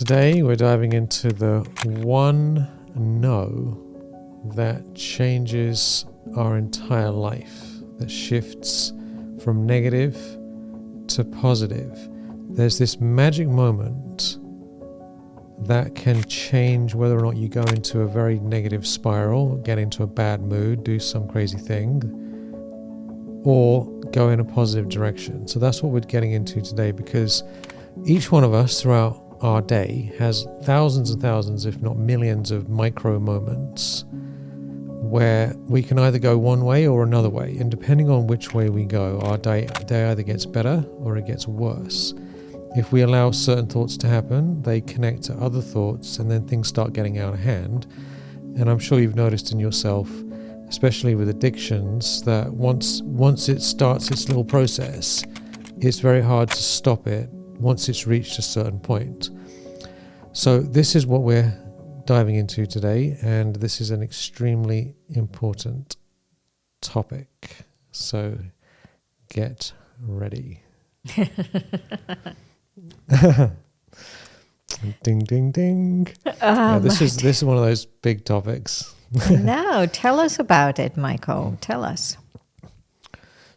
Today we're diving into the one no that changes our entire life, that shifts from negative to positive. There's this magic moment that can change whether or not you go into a very negative spiral, get into a bad mood, do some crazy thing, or go in a positive direction. So that's what we're getting into today, because each one of us throughout our day has thousands and thousands, if not millions, of micro moments where we can either go one way or another way, and depending on which way we go, our day either gets better or it gets worse. If we allow certain thoughts to happen, they connect to other thoughts, and then things start getting out of hand. And I'm sure you've noticed in yourself, especially with addictions, that once it starts its little process, it's very hard to stop it once it's reached a certain point. So this is what we're diving into today, and this is an extremely important topic. So get ready. Ding, ding, ding. This is one of those big topics. No, tell us about it, Michael. Tell us.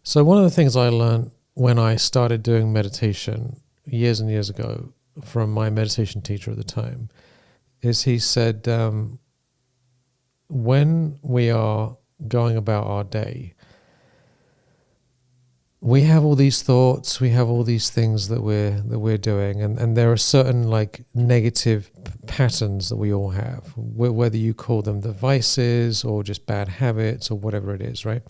So one of the things I learned when I started doing meditation years and years ago from my meditation teacher at the time is he said, when we are going about our day, we have all these thoughts, we have all these things that we're doing, and there are certain like negative patterns that we all have, whether you call them the vices or just bad habits or whatever it is, right?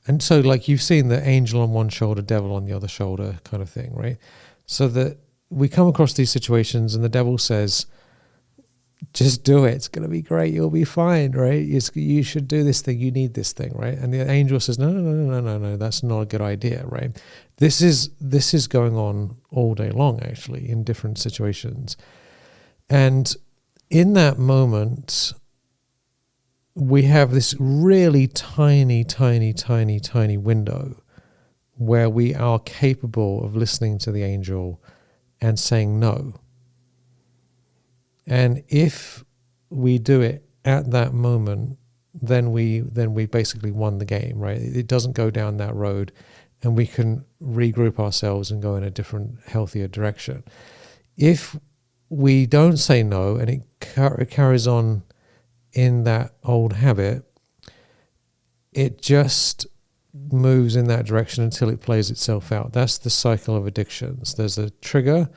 And so like you've seen the angel on one shoulder, devil on the other shoulder kind of thing, right? So that we come across these situations and the devil says, just do it. It's going to be great. You'll be fine, right? You should do this thing. You need this thing, right? And the angel says, no. That's not a good idea, right? This is going on all day long, actually, in different situations. And in that moment, we have this really tiny window where we are capable of listening to the angel and saying no. And if we do it at that moment, then we basically won the game, right? It doesn't go down that road, and we can regroup ourselves and go in a different, healthier direction. If we don't say no and it carries on in that old habit, it just moves in that direction until it plays itself out. That's the cycle of addictions. There's a trigger,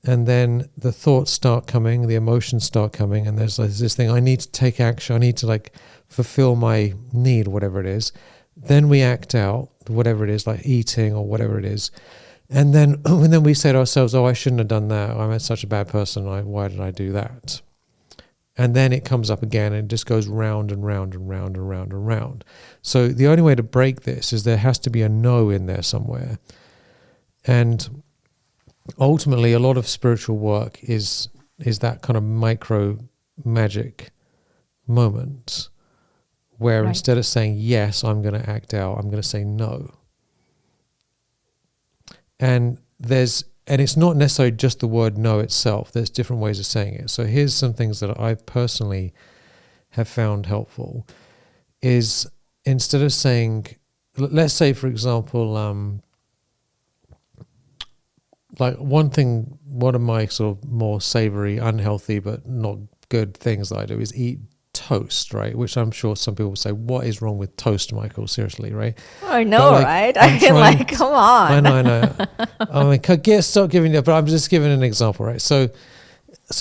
and then the thoughts start coming, the emotions start coming, and there's this thing, I need to take action, I need to like fulfill my need, whatever it is. Then we act out, whatever it is, like eating or whatever it is. And then we say to ourselves, oh, I shouldn't have done that. I'm such a bad person. Why did I do that? And then it comes up again and it just goes round and round and round and round and round. So the only way to break this is there has to be a no in there somewhere. And ultimately, a lot of spiritual work is that kind of micro magic moment where instead of saying, yes, I'm going to act out, I'm going to say no. And it's not necessarily just the word no itself. There's different ways of saying it. So here's some things that I personally have found helpful is instead of saying, let's say, for example, like one of my sort of more savory, unhealthy, but not good things that I do is eat toast, right? Which I'm sure some people will say, what is wrong with toast, Michael? Seriously, right? I know, right? I mean, like, come on. I know. I mean, stop giving it, but I'm just giving an example, right? So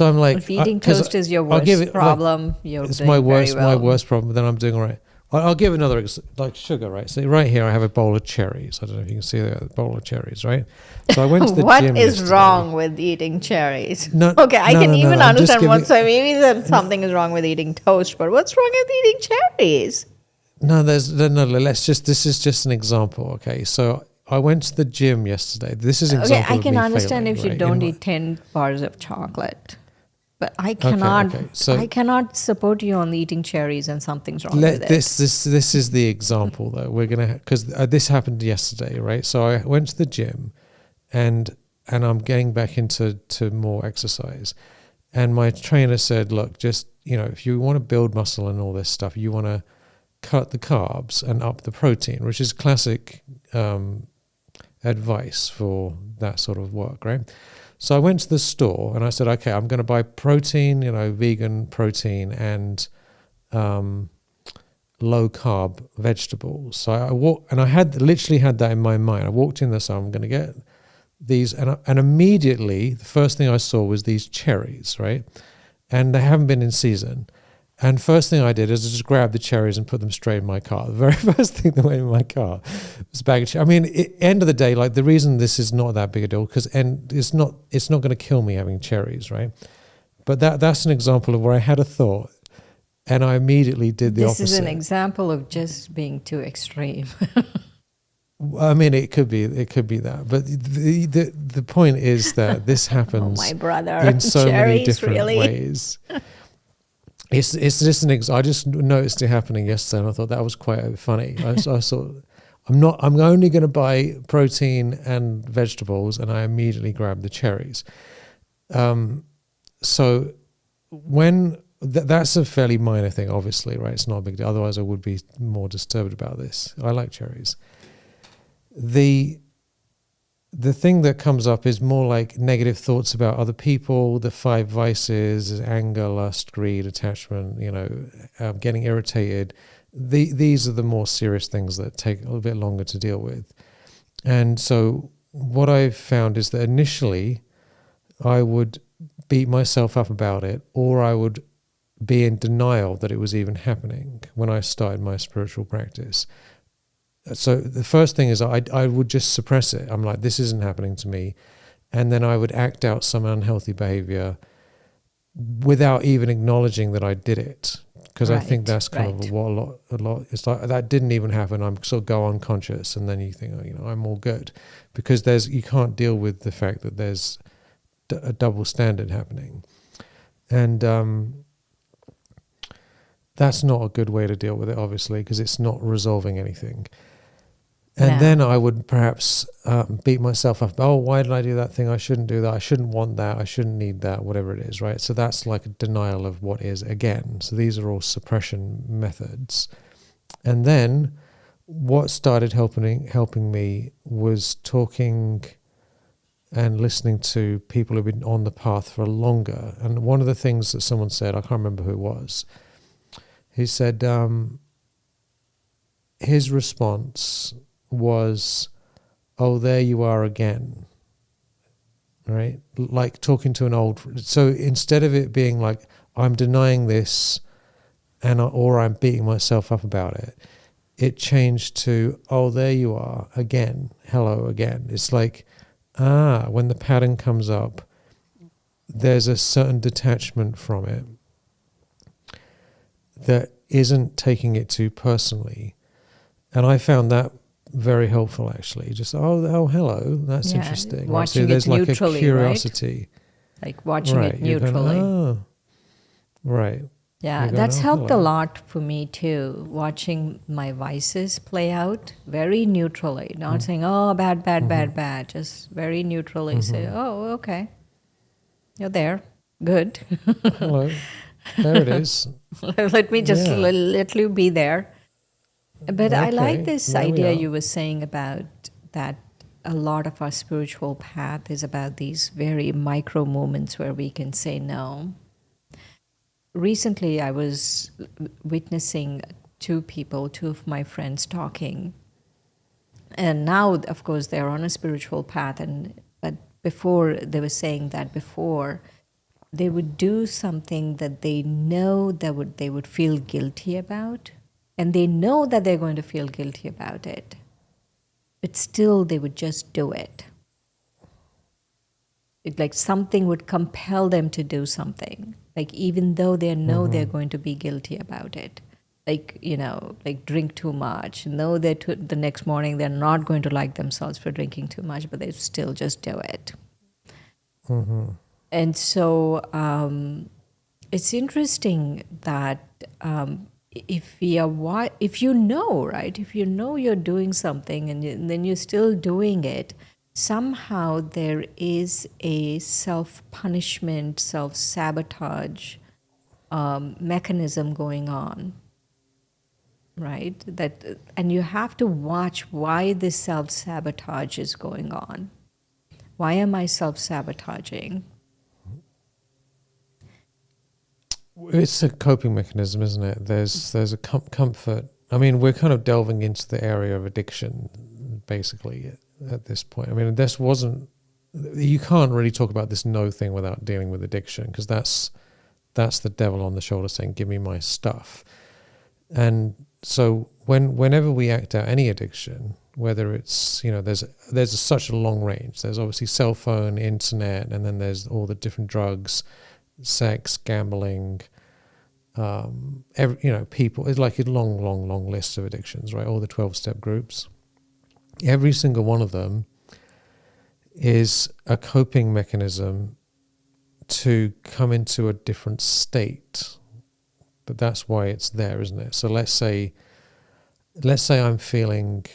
I'm like, if eating toast is your worst problem, it's my worst problem, then I'm doing all right. I'll give another, like sugar, right? So right here I have a bowl of cherries. I don't know if you can see the bowl of cherries, right? So I went to the gym What is yesterday. wrong with eating cherries? No, okay, I can even understand maybe that something is wrong with eating toast, but what's wrong with eating cherries? This is just an example, okay? So I went to the gym yesterday. This is an example Okay, I can understand failing, if you right? don't eat 10 bars of chocolate. But I cannot. So I cannot support you on eating cherries, and something's wrong with it. This is the example though. We're gonna because this happened yesterday, right? So I went to the gym, and and I'm getting back into more exercise. And my trainer said, look, just, if you want to build muscle and all this stuff, you want to cut the carbs and up the protein, which is classic advice for that sort of work, right? So I went to the store and I said, okay, I'm going to buy protein, vegan protein and low carb vegetables. So I walked, and I literally had that in my mind. I walked in there, so I'm going to get these, and immediately the first thing I saw was these cherries, right? And they haven't been in season. And first thing I did is I just grabbed the cherries and put them straight in my car. The very first thing that went in my car was a bag of cherries. I mean, end of the day, like the reason this is not that big a deal, and it's not going to kill me having cherries, right? But that's an example of where I had a thought and I immediately did the opposite. This is an example of just being too extreme. I mean, it could be that, but the point is that this happens my brother. in so many Cherries, different really? ways. It's just I just noticed it happening yesterday, and I thought that was quite funny. I thought I'm only going to buy protein and vegetables, and I immediately grabbed the cherries. So when that's a fairly minor thing, obviously, right? It's not a big deal. Otherwise, I would be more disturbed about this. I like cherries. The thing that comes up is more like negative thoughts about other people, the 5 vices, anger, lust, greed, attachment, getting irritated. These are the more serious things that take a little bit longer to deal with. And so what I've found is that initially I would beat myself up about it, or I would be in denial that it was even happening when I started my spiritual practice. So the first thing is I would just suppress it. I'm like, this isn't happening to me. And then I would act out some unhealthy behavior without even acknowledging that I did it. Because I think that's kind of what a lot, it's like, that didn't even happen. I'm sort of go unconscious. And then you think, I'm all good. Because you can't deal with the fact that there's a double standard happening. And that's not a good way to deal with it, obviously, because it's not resolving anything. And then I would perhaps beat myself up. Oh, why did I do that thing? I shouldn't do that. I shouldn't want that. I shouldn't need that, whatever it is, right? So that's like a denial of what is again. So these are all suppression methods. And then what started helping me was talking and listening to people who've been on the path for longer. And one of the things that someone said, I can't remember who it was, he said his response was, oh, there you are again, right? Like talking to an old friend. So instead of it being like, I'm denying this or I'm beating myself up about it, it changed to, oh, there you are again. Hello again. It's like, when the pattern comes up, there's a certain detachment from it that isn't taking it too personally. And I found that very helpful, actually. Just, oh, hello, that's interesting. Watching there's it like neutrally, a curiosity. Right? Like watching it neutrally. Going, right. Yeah, going, that's helped hello. a lot for me too, watching my vices play out very neutrally, not saying, oh, bad, just very neutrally say, oh, okay, you're there, good. Hello, there it is. Let me just let you be there. But I like this idea you were saying about that a lot of our spiritual path is about these very micro moments where we can say no. Recently, I was witnessing two of my friends talking. And now, of course, they're on a spiritual path. But before, they were saying that before, they would do something that they know that they would feel guilty about. And they know that they're going to feel guilty about it. But still, they would just do it. Like something would compel them to do something. Like even though they know they're going to be guilty about it. Like, like drink too much. Know that the next morning they're not going to like themselves for drinking too much, but they still just do it. Mm-hmm. And so it's interesting that if you know, right? If you know you're doing something and then you're still doing it, somehow there is a self-punishment, self-sabotage mechanism going on, right? And you have to watch why this self-sabotage is going on. Why am I self-sabotaging? It's a coping mechanism, isn't it? There's a comfort. I mean, we're kind of delving into the area of addiction, basically, at this point. I mean, this wasn't. You can't really talk about this no thing without dealing with addiction, because that's the devil on the shoulder saying, "Give me my stuff." And so whenever we act out any addiction, whether it's, there's such a long range. There's obviously cell phone, internet, and then there's all the different drugs, sex, gambling, people. It's like a long list of addictions, right? All the 12-step groups. Every single one of them is a coping mechanism to come into a different state. But that's why it's there, isn't it? So let's say I'm feeling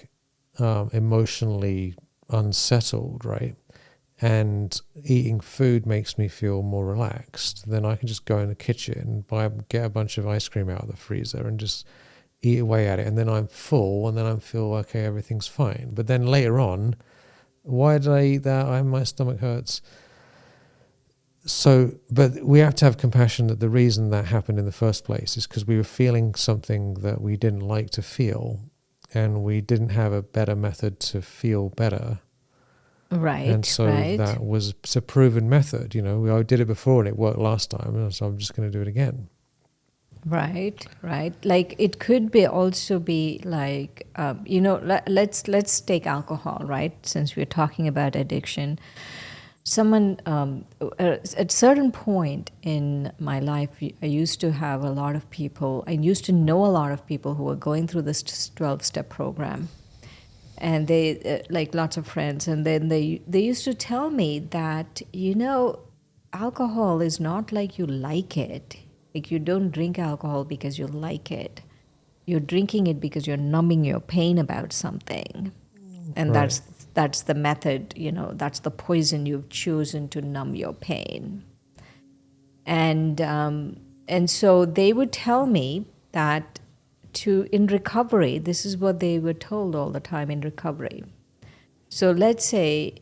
emotionally unsettled, right? And eating food makes me feel more relaxed. Then I can just go in the kitchen and get a bunch of ice cream out of the freezer and just eat away at it. And then I'm full, and then I feel okay, everything's fine. But then later on, why did I eat that? My stomach hurts. So, but we have to have compassion that the reason that happened in the first place is because we were feeling something that we didn't like to feel, and we didn't have a better method to feel better. Right. And so that was a proven method. We did it before and it worked last time, so I'm just going to do it again. Right. Like it could also be like, let's take alcohol, right? Since we're talking about addiction. Someone, at a certain point in my life, I used to have a lot of people, I used to know a lot of people who were going through this 12-step program. And they, like lots of friends, and then they used to tell me that, alcohol is not like you like it. Like you don't drink alcohol because you like it. You're drinking it because you're numbing your pain about something. And right. that's the method, that's the poison you've chosen to numb your pain. And so they would tell me that in recovery, this is what they were told all the time in recovery. So let's say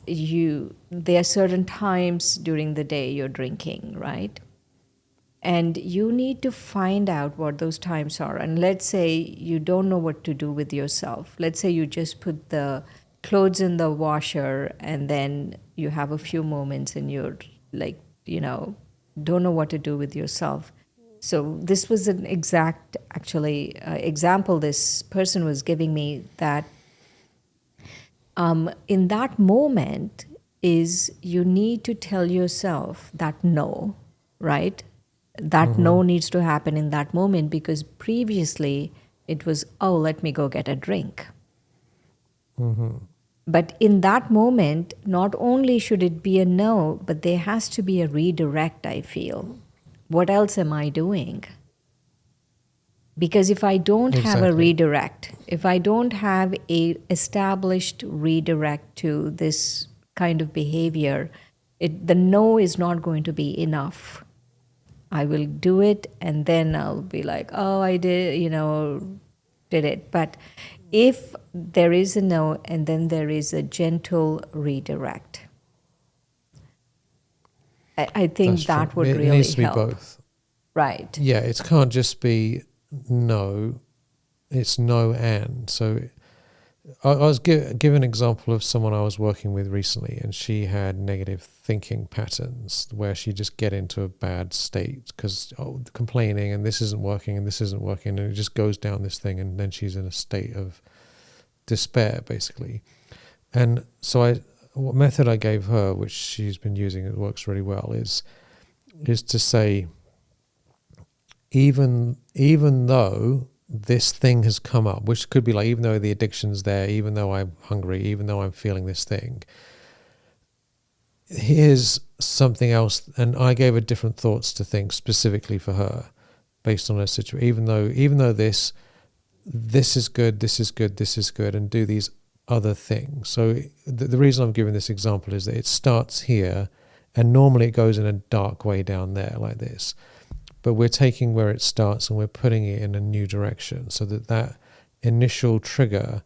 there are certain times during the day you're drinking, right? And you need to find out what those times are. And let's say you don't know what to do with yourself. Let's say you just put the clothes in the washer, and then you have a few moments and you're like, don't know what to do with yourself. So this was an exact, example this person was giving me, that in that moment is you need to tell yourself that no, right? That no needs to happen in that moment, because previously it was, oh, let me go get a drink. But in that moment, not only should it be a no, but there has to be a redirect, I feel. What else am I doing? Because if I don't have a redirect, if I don't have a established redirect to this kind of behavior, the no is not going to be enough. I will do it, and then I'll be like, oh, I did it. But if there is a no, and then there is a gentle redirect, I think that would really help. It needs to be both. Right. Yeah, it can't just be no, it's no and. So I was give an example of someone I was working with recently, and she had negative thinking patterns where she just get into a bad state because complaining and this isn't working and this isn't working, and it just goes down this thing, and then she's in a state of despair basically. And so what method I gave her, which she's been using, it works really well, is to say, even though this thing has come up, which could be like, even though the addiction's there, even though I'm hungry, even though I'm feeling this thing, here's something else. And I gave her different thoughts to think specifically for her based on her situation. Even though this is good, this is good, this is good, and do these other thing. So the reason I'm giving this example is that it starts here, and normally it goes in a dark way down there like this. But we're taking where it starts and we're putting it in a new direction so that that initial trigger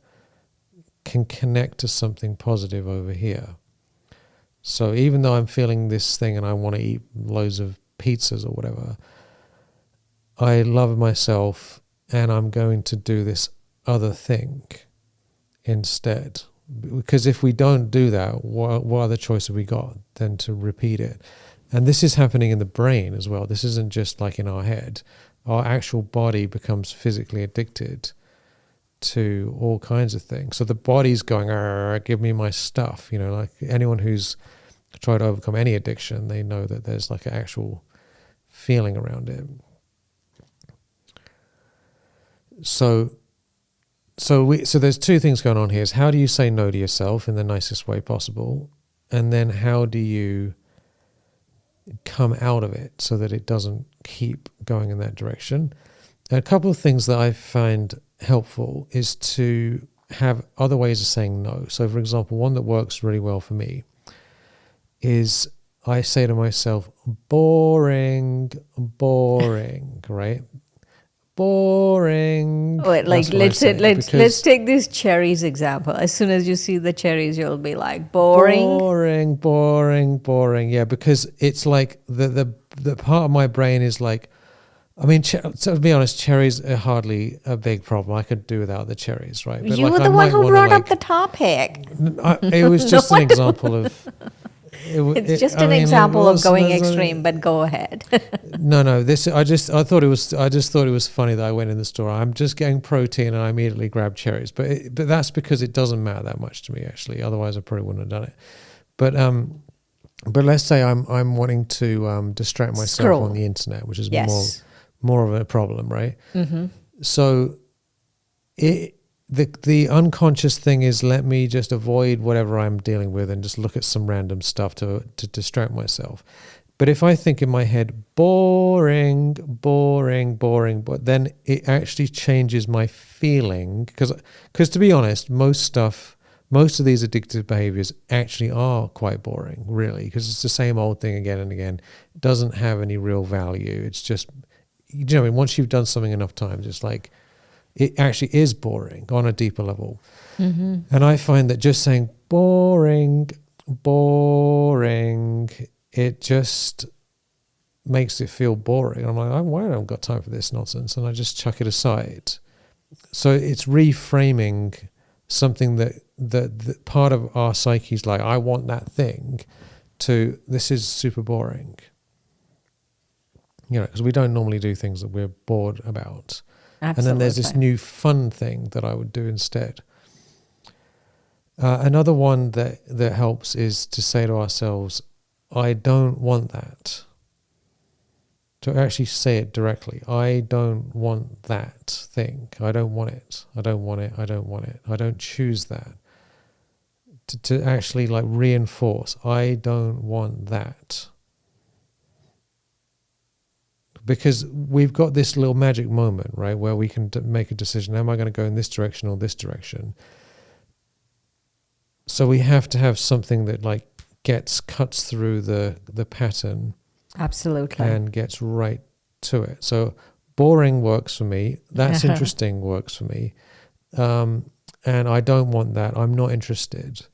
can connect to something positive over here. So even though I'm feeling this thing and I want to eat loads of pizzas or whatever, I love myself and I'm going to do this other thing instead. Because if we don't do that, what other choice have we got than to repeat it? And this is happening in the brain as well. This isn't just like in our head. Our actual body becomes physically addicted to all kinds of things. So the body's going, give me my stuff. You know, like anyone who's tried to overcome any addiction, they know that there's like an actual feeling around it. So there's two things going on here. Is how do you say no to yourself in the nicest way possible? And then how do you come out of it so that it doesn't keep going in that direction? And a couple of things that I find helpful is to have other ways of saying no. So for example, one that works really well for me is I say to myself, boring, right? Boring. Wait, like let's take this cherries example. As soon as you see the cherries, you'll be like boring. Boring. Yeah, because it's like the part of my brain is like, I mean, so to be honest, cherries are hardly a big problem. I could do without the cherries, right? But you were the one who brought up the topic. It was just an example of. It's just an example of going extreme, but go ahead. No. I just thought it was funny that I went in the store. I'm just getting protein, and I immediately grabbed cherries. But that's because it doesn't matter that much to me, actually. Otherwise, I probably wouldn't have done it. But let's say I'm wanting to distract myself on the internet, which is more of a problem, right? Mm-hmm. So the unconscious thing is, let me just avoid whatever I'm dealing with and just look at some random stuff to distract myself. But if I think in my head, boring, but then it actually changes my feeling, because to be honest, most of these addictive behaviors actually are quite boring, really, because it's the same old thing again and again. It doesn't have any real value. It's just, you know, I mean, once you've done something enough times, it's like, it actually is boring on a deeper level. Mm-hmm. And I find that just saying boring, it just makes it feel boring. I'm like, why haven't I got time for this nonsense? And I just chuck it aside. So it's reframing something that part of our psyche is like, I want that thing, to this is super boring. You know, because we don't normally do things that we're bored about. Absolutely. And then there's this new fun thing that I would do instead. Another one that helps is to say to ourselves, I don't want that. To actually say it directly. I don't want that thing. I don't want it. I don't want it. I don't want it. I don't choose that. To actually like reinforce, I don't want that. Because we've got this little magic moment, right, where we can make a decision. Am I going to go in this direction or this direction? So we have to have something that like cuts through the pattern. Absolutely. And gets right to it. So boring works for me. That's interesting works for me. And I don't want that. I'm not interested.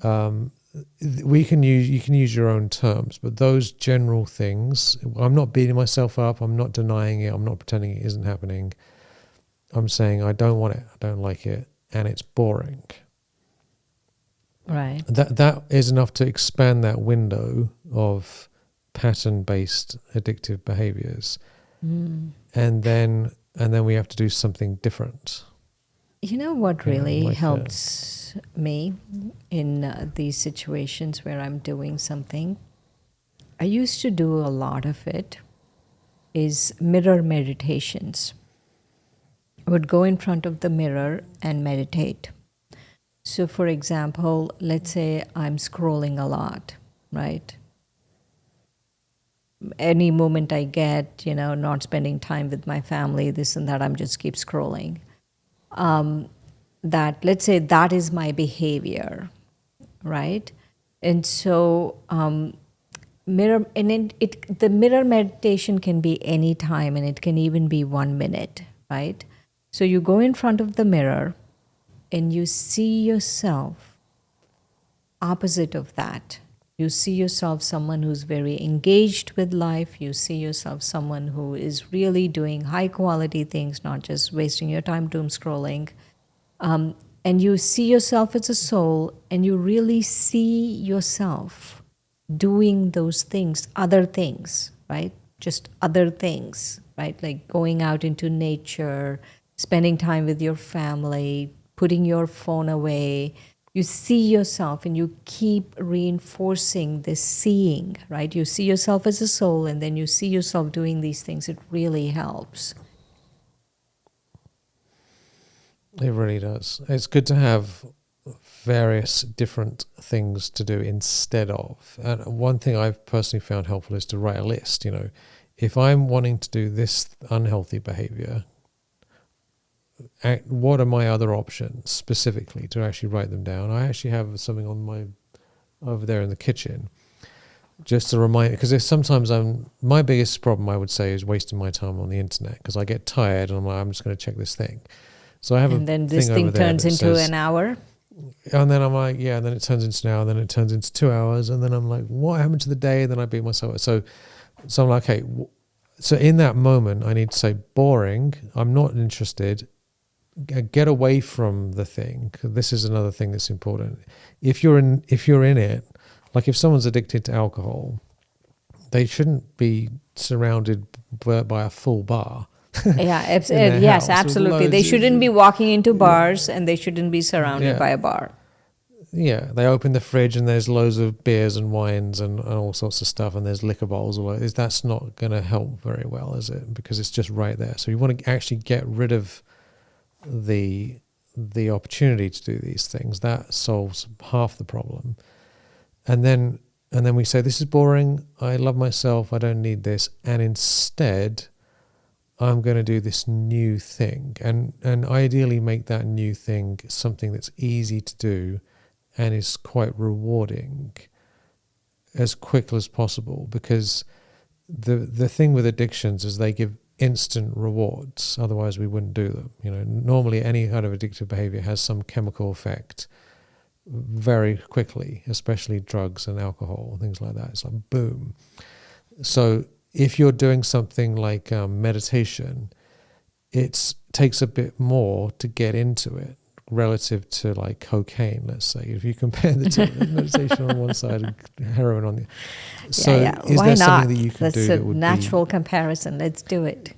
You can use your own terms, but those general things, I'm not beating myself up, I'm not denying it, I'm not pretending it isn't happening. I'm saying I don't want it, I don't like it, and it's boring. Right. That is enough to expand that window of pattern-based addictive behaviors. And then we have to do something different. You know what really helps me in these situations where I'm doing something? I used to do a lot of it, is mirror meditations. I would go in front of the mirror and meditate. So for example, let's say I'm scrolling a lot, right? Any moment I get, not spending time with my family, this and that, I'm just keep scrolling. that, let's say that is my behavior, right? And so mirror, and the mirror meditation can be any time, and it can even be 1 minute, right? So you go in front of the mirror and you see yourself opposite of that. You see yourself someone who's very engaged with life. You see yourself someone who is really doing high quality things, not just wasting your time doom scrolling. And you see yourself as a soul, and you really see yourself doing those things, other things, right? Just other things, right? Like going out into nature, spending time with your family, putting your phone away. You see yourself and you keep reinforcing this seeing, right? You see yourself as a soul, and then you see yourself doing these things. It really helps. It really does. It's good to have various different things to do instead of. And one thing I've personally found helpful is to write a list. If I'm wanting to do this unhealthy behavior, what are my other options specifically, to actually write them down. I actually have something on over there in the kitchen, just to remind, because there's sometimes my biggest problem, I would say, is wasting my time on the internet, because I get tired and I'm just going to check this thing. So I have and then this thing turns into an hour. And then I'm like, yeah, and then it turns into an hour, and then it turns into 2 hours, and then I'm like, what happened to the day? And then I beat myself up. So I'm like, okay, so in that moment, I need to say, boring, I'm not interested, get away from the thing. This is another thing that's important. If you're in it, like if someone's addicted to alcohol, they shouldn't be surrounded by a full bar. Yes, absolutely. They shouldn't be walking into bars, and they shouldn't be surrounded by a bar. Yeah, they open the fridge and there's loads of beers and wines and all sorts of stuff, and there's liquor bottles. That's not going to help very well, is it? Because it's just right there. So you want to actually get rid of the opportunity to do these things. That solves half the problem. And then we say, this is boring, I love myself, I don't need this, and instead I'm going to do this new thing, and ideally make that new thing something that's easy to do and is quite rewarding as quickly as possible, because the thing with addictions is they give instant rewards, otherwise we wouldn't do them. Normally any kind of addictive behavior has some chemical effect very quickly, especially drugs and alcohol, things like that. It's like boom. So if you're doing something like meditation, it takes a bit more to get into it relative to like cocaine, let's say. If you compare the two, meditation on one side and heroin on the other. So is why there not? something that you can do That's that would a natural comparison. Let's do it.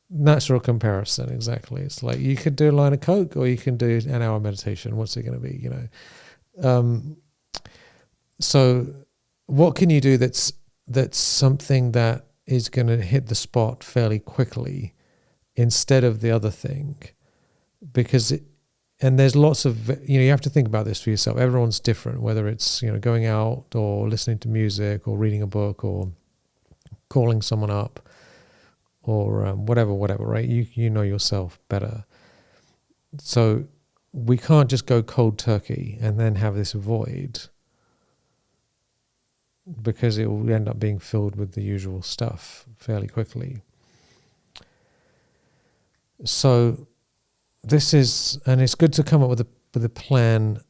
Natural comparison, exactly. It's like you could do a line of coke, or you can do an hour meditation. What's it going to be, So what can you do that's something that is going to hit the spot fairly quickly instead of the other thing? Because and there's lots of, you have to think about this for yourself. Everyone's different, whether it's, going out or listening to music or reading a book or calling someone up or whatever, right? You know yourself better. So we can't just go cold turkey and then have this void, because it will end up being filled with the usual stuff fairly quickly. So it's good to come up with a plan.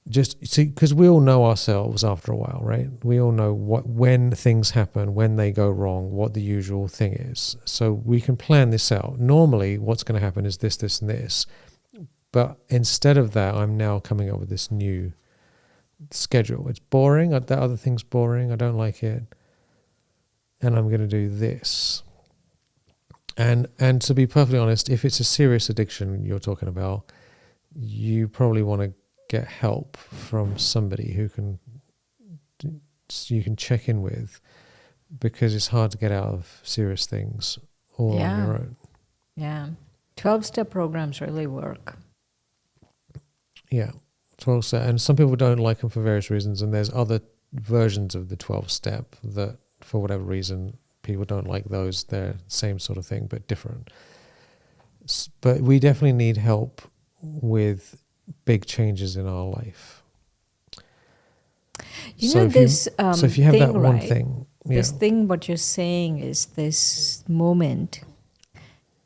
Just see, because we all know ourselves after a while, right? We all know when things happen, when they go wrong, what the usual thing is. So we can plan this out. Normally, what's going to happen is this, this, and this. But instead of that, I'm now coming up with this new schedule. It's boring. That other thing's boring. I don't like it. And I'm going to do this. And to be perfectly honest, if it's a serious addiction you're talking about, you probably want to get help from somebody you can check in with, because it's hard to get out of serious things all on your own. Yeah. 12-step programs really work. Yeah. 12-step, and some people don't like them for various reasons, and there's other versions of the 12-step that, for whatever reason, people don't like those. They're the same sort of thing, but different. But we definitely need help with big changes in our life. You So know if you this so if you have thing, that one right? thing, This thing, what you're saying is this moment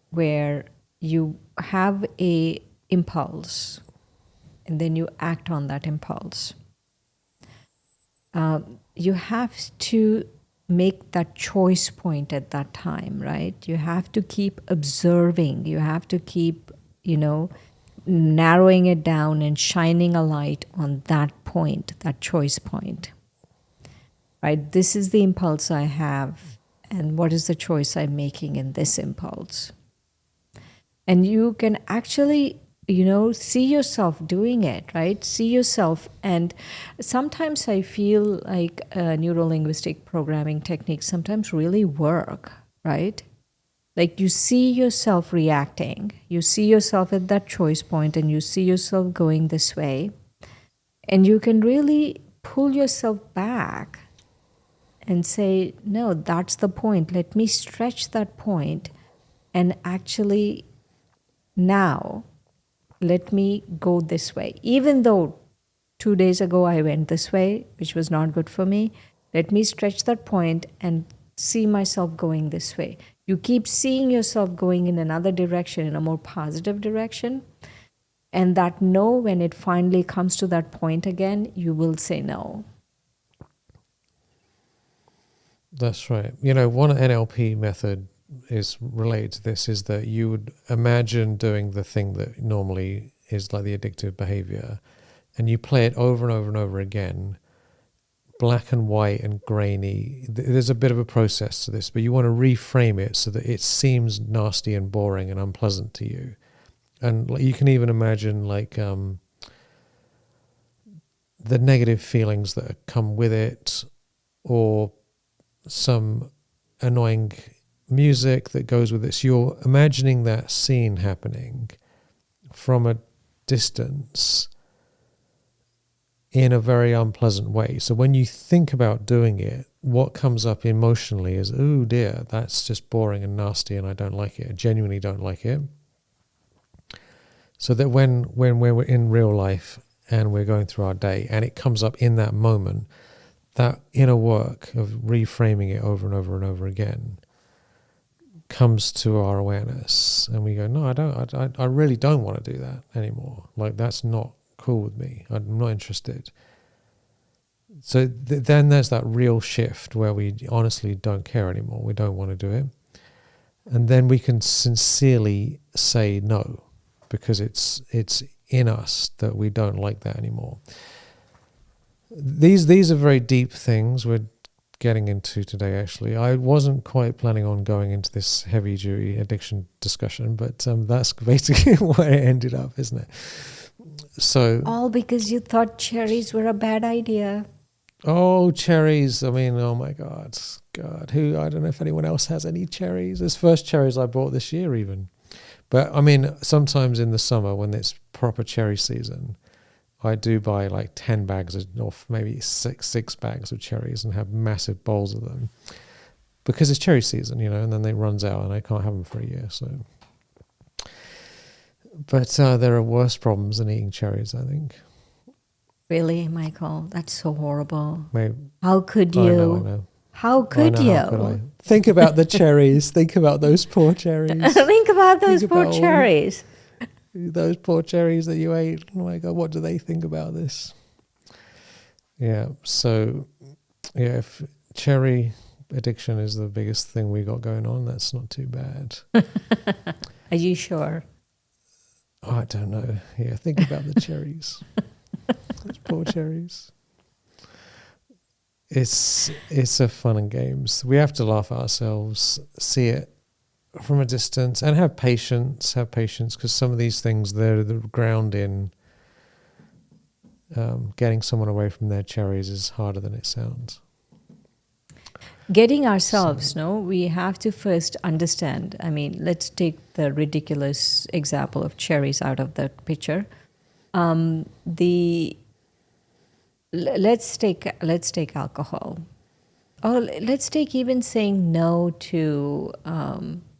where you have a impulse and then you act on that impulse. You have to make that choice point at that time, right? You have to keep observing. You have to keep, narrowing it down and shining a light on that point, that choice point, right? This is the impulse I have, and what is the choice I'm making in this impulse? And you can actually see yourself doing it, right? See yourself. And sometimes I feel like neuro-linguistic programming techniques sometimes really work, right? Like you see yourself reacting, you see yourself at that choice point, and you see yourself going this way, and you can really pull yourself back and say, no, that's the point, let me stretch that point, and actually now let me go this way. Even though 2 days ago I went this way, which was not good for me, let me stretch that point and see myself going this way. You keep seeing yourself going in another direction, in a more positive direction. And that no, when it finally comes to that point again, you will say no. that's right. One NLP method is related to this, is that you would imagine doing the thing that normally is like the addictive behavior, and you play it over and over and over again, black and white and grainy. There's a bit of a process to this, but you want to reframe it so that it seems nasty and boring and unpleasant to you. And you can even imagine the negative feelings that come with it, or some annoying music that goes with it. So you're imagining that scene happening from a distance in a very unpleasant way. So when you think about doing it, what comes up emotionally is, oh dear, that's just boring and nasty and I don't like it. I genuinely don't like it. So that when we're in real life and we're going through our day and it comes up in that moment, that inner work of reframing it over and over and over again comes to our awareness, and we go, no, I really don't want to do that anymore. Like, that's not cool with me. I'm not interested. So then there's that real shift where we honestly don't care anymore. We don't want to do it. And then we can sincerely say no, because it's in us that we don't like that anymore. These are very deep things we're getting into today, actually. I wasn't quite planning on going into this heavy-duty addiction discussion, but that's basically where it ended up, isn't it? So all because you thought cherries were a bad idea. Oh, cherries. I mean, oh my God. Who, I don't know if anyone else has any cherries. It's first cherries I bought this year even. But I mean, sometimes in the summer when it's proper cherry season, I do buy like 10 bags or maybe six bags of cherries and have massive bowls of them, because it's cherry season, and then it runs out and I can't have them for a year. So, but there are worse problems than eating cherries, I think. Really, Michael? That's so horrible. Maybe. How could you? I know. How could you? How could I? Think about the cherries. Think about those poor cherries. Think about those poor cherries. Those poor cherries that you ate. Oh my God, what do they think about this? Yeah, so, yeah, if cherry addiction is the biggest thing we got going on, that's not too bad. Are you sure? Oh, I don't know. Yeah, think about the cherries. Those poor cherries. It's a fun and games. We have to laugh at ourselves, see it from a distance, and have patience, because some of these things, they're the ground in getting someone away from their cherries is harder than it sounds. Getting ourselves, we have to first understand. I mean, let's take the ridiculous example of cherries out of the picture. Let's take alcohol, or let's take even saying no to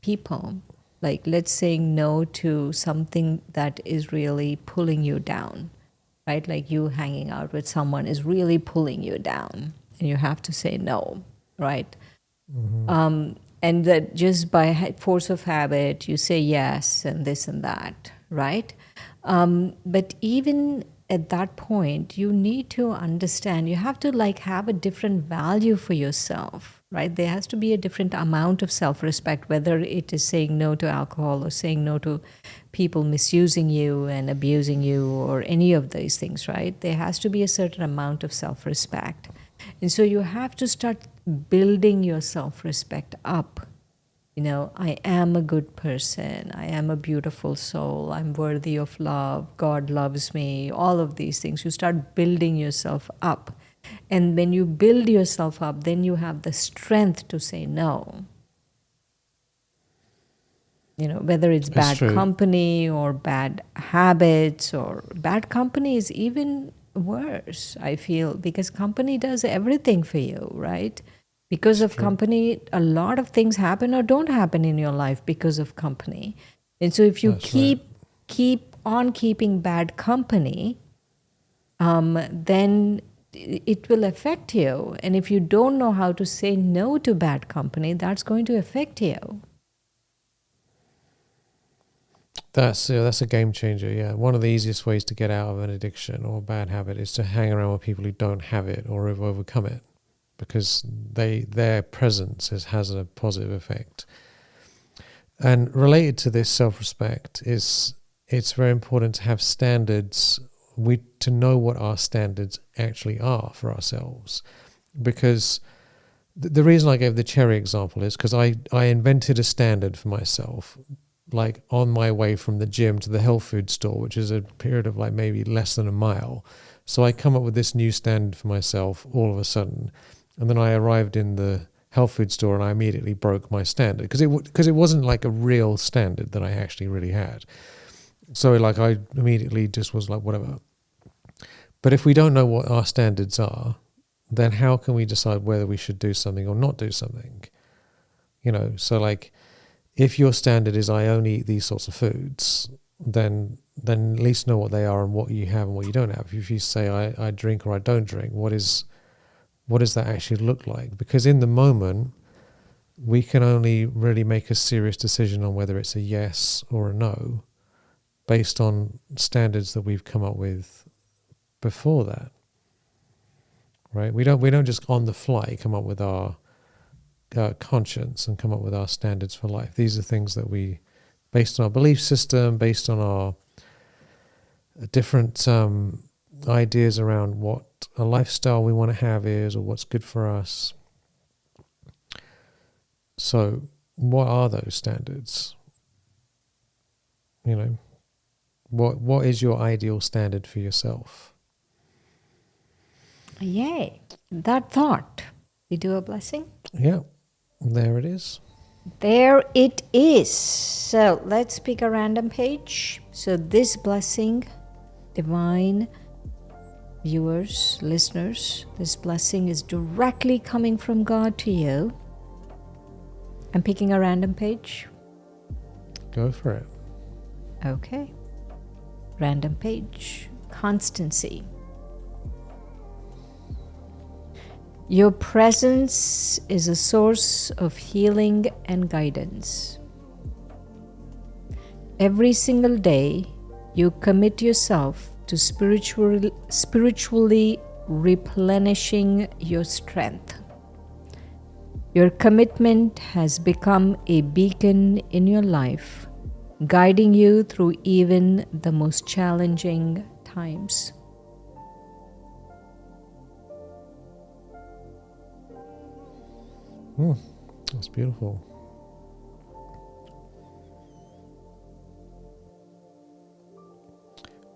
people. Like, let's say no to something that is really pulling you down, right? Like you hanging out with someone is really pulling you down and you have to say no, right? And that just by force of habit, you say yes and this and that, right? But even at that point, you need to understand, you have to like have a different value for yourself, right? There has to be a different amount of self-respect, whether it is saying no to alcohol or saying no to people misusing you and abusing you or any of these things, right? There has to be a certain amount of self-respect. And so you have to start building your self-respect up. I am a good person. I am a beautiful soul. I'm worthy of love. God loves me. All of these things. You start building yourself up. And when you build yourself up, then you have the strength to say no. Whether it's It's bad true. company or bad habits, or bad company is even worse, I feel, because company does everything for you, right? Because It's of true. company, a lot of things happen or don't happen in your life because of company. And so if you That's right. keep on keeping bad company, then it will affect you. And if you don't know how to say no to bad company, that's going to affect you. That's a game changer. Yeah, one of the easiest ways to get out of an addiction or a bad habit is to hang around with people who don't have it or have overcome it, because their presence has a positive effect. And related to this self-respect is, it's very important to have standards. To know what our standards actually are for ourselves, because the reason I gave the cherry example is because I invented a standard for myself, like on my way from the gym to the health food store, which is a period of like maybe less than a mile. So I come up with this new standard for myself all of a sudden, and then I arrived in the health food store and I immediately broke my standard because it wasn't like a real standard that I actually really had. So like I immediately just was like whatever. But if we don't know what our standards are, then how can we decide whether we should do something or not do something? So like if your standard is I only eat these sorts of foods, then at least know what they are and what you have and what you don't have. If you say I drink or I don't drink, what does that actually look like? Because in the moment, we can only really make a serious decision on whether it's a yes or a no based on standards that we've come up with before that. Right? We don't just on the fly come up with our conscience and come up with our standards for life. These are things that we, based on our belief system, based on our different ideas around what a lifestyle we want to have is, or what's good for us. So, what are those standards? What is your ideal standard for yourself? Yay. That thought. We do a blessing? Yeah, there it is. There it is. So let's pick a random page. So this blessing, divine viewers, listeners, this blessing is directly coming from God to you. I'm picking a random page. Go for it. Okay. Random page. Constancy. Your presence is a source of healing and guidance. Every single day, you commit yourself to spiritually replenishing your strength. Your commitment has become a beacon in your life, guiding you through even the most challenging times. That's beautiful.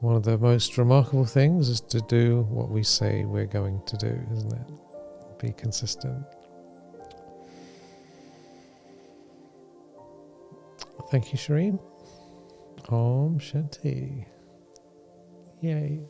One of the most remarkable things is to do what we say we're going to do, isn't it? Be consistent. Thank you, Shireen. Om Shanti. Yay.